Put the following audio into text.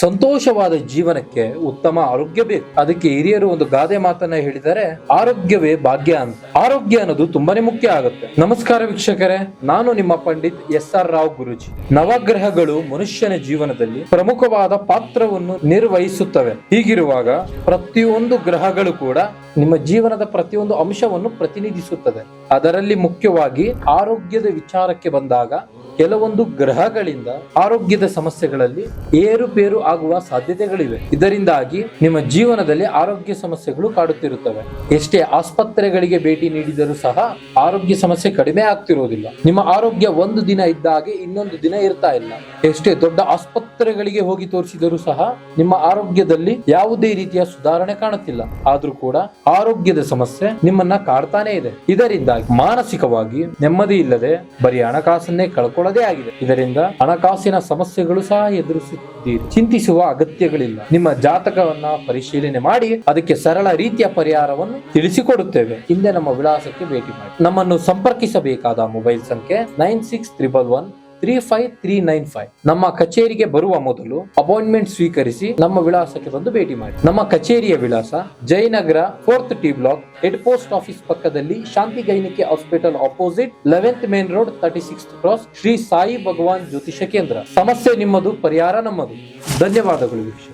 ಸಂತೋಷವಾದ ಜೀವನಕ್ಕೆ ಉತ್ತಮ ಆರೋಗ್ಯ ಬೇಕು. ಅದಕ್ಕೆ ಹಿರಿಯರು ಒಂದು ಗಾದೆ ಮಾತನ್ನ ಹೇಳಿದರೆ, ಆರೋಗ್ಯವೇ ಭಾಗ್ಯ ಅಂತ. ಆರೋಗ್ಯ ಅನ್ನೋದು ತುಂಬಾನೇ ಮುಖ್ಯ ಆಗುತ್ತೆ. ನಮಸ್ಕಾರ ವೀಕ್ಷಕರೇ, ನಾನು ನಿಮ್ಮ ಪಂಡಿತ್ SR ರಾವ್ ಗುರೂಜಿ. ನವಗ್ರಹಗಳು ಮನುಷ್ಯನ ಜೀವನದಲ್ಲಿ ಪ್ರಮುಖವಾದ ಪಾತ್ರವನ್ನು ನಿರ್ವಹಿಸುತ್ತವೆ. ಹೀಗಿರುವಾಗ ಪ್ರತಿಯೊಂದು ಗ್ರಹಗಳು ಕೂಡ ನಿಮ್ಮ ಜೀವನದ ಪ್ರತಿಯೊಂದು ಅಂಶವನ್ನು ಪ್ರತಿನಿಧಿಸುತ್ತದೆ. ಅದರಲ್ಲಿ ಮುಖ್ಯವಾಗಿ ಆರೋಗ್ಯದ ವಿಚಾರಕ್ಕೆ ಬಂದಾಗ ಕೆಲವೊಂದು ಗ್ರಹಗಳಿಂದ ಆರೋಗ್ಯದ ಸಮಸ್ಯೆಗಳಲ್ಲಿ ಏರುಪೇರು ಆಗುವ ಸಾಧ್ಯತೆಗಳಿವೆ. ಇದರಿಂದಾಗಿ ನಿಮ್ಮ ಜೀವನದಲ್ಲಿ ಆರೋಗ್ಯ ಸಮಸ್ಯೆಗಳು ಕಾಡುತ್ತಿರುತ್ತವೆ. ಎಷ್ಟೇ ಆಸ್ಪತ್ರೆಗಳಿಗೆ ಭೇಟಿ ನೀಡಿದರೂ ಸಹ ಆರೋಗ್ಯ ಸಮಸ್ಯೆ ಕಡಿಮೆ ಆಗ್ತಿರೋದಿಲ್ಲ. ನಿಮ್ಮ ಆರೋಗ್ಯ ಒಂದು ದಿನ ಇದ್ದ ಹಾಗೆ ಇನ್ನೊಂದು ದಿನ ಇರ್ತಾ ಇಲ್ಲ. ಎಷ್ಟೇ ದೊಡ್ಡ ಆಸ್ಪತ್ರೆಗಳಿಗೆ ಹೋಗಿ ತೋರಿಸಿದರೂ ಸಹ ನಿಮ್ಮ ಆರೋಗ್ಯದಲ್ಲಿ ಯಾವುದೇ ರೀತಿಯ ಸುಧಾರಣೆ ಕಾಣುತ್ತಿಲ್ಲ. ಆದ್ರೂ ಕೂಡ ಆರೋಗ್ಯದ ಸಮಸ್ಯೆ ನಿಮ್ಮನ್ನ ಕಾಡ್ತಾನೆ ಇದೆ. ಇದರಿಂದಾಗಿ ಮಾನಸಿಕವಾಗಿ ನೆಮ್ಮದಿ ಇಲ್ಲದೆ ಬರೀ ಹಣಕಾಸನ್ನೇ ಕಳ್ಕೊಳ್ಳೋದೇ ಆಗಿದೆ. ಇದರಿಂದ ಹಣಕಾಸಿನ ಸಮಸ್ಯೆಗಳು ಸಹ ಎದುರಿಸುತ್ತಿದ್ದೀರಿ. ಚಿಂತಿಸುವ ಅಗತ್ಯಗಳಿಲ್ಲ. ನಿಮ್ಮ ಜಾತಕವನ್ನ ಪರಿಶೀಲನೆ ಮಾಡಿ ಅದಕ್ಕೆ ಸರಳ ರೀತಿಯ ಪರಿಹಾರವನ್ನು ತಿಳಿಸಿಕೊಡುತ್ತೇವೆ. ಹಿಂದೆ ನಮ್ಮ ವಿಳಾಸಕ್ಕೆ ಭೇಟಿ ಮಾಡಿ. ನಮ್ಮನ್ನು ಸಂಪರ್ಕಿಸಬೇಕಾದ ಮೊಬೈಲ್ ಸಂಖ್ಯೆ 9611135395. ನಮ್ಮ ಕಚೇರಿಗೆ ಬರುವ ಮೊದಲು ಅಪಾಯಿಂಟ್ಮೆಂಟ್ ಸ್ವೀಕರಿಸಿ ನಮ್ಮ ವಿಳಾಸಕ್ಕೆ ಬಂದು ಭೇಟಿ ಮಾಡಿ. ನಮ್ಮ ಕಚೇರಿಯ ವಿಳಾಸ Jayanagar 4th T block, head post office ಪಕ್ಕದಲ್ಲಿ, Shanti gynaec hospital opposite, 11th main road, 36th cross, Shri Sai Bhagwan Jyotisha Kendra. ಸಮಸ್ಯೆ ನಿಮ್ಮದು, ಪರಿಹಾರ ನಮ್ಮದು. ಧನ್ಯವಾದಗಳು ವೀಕ್ಷಕ.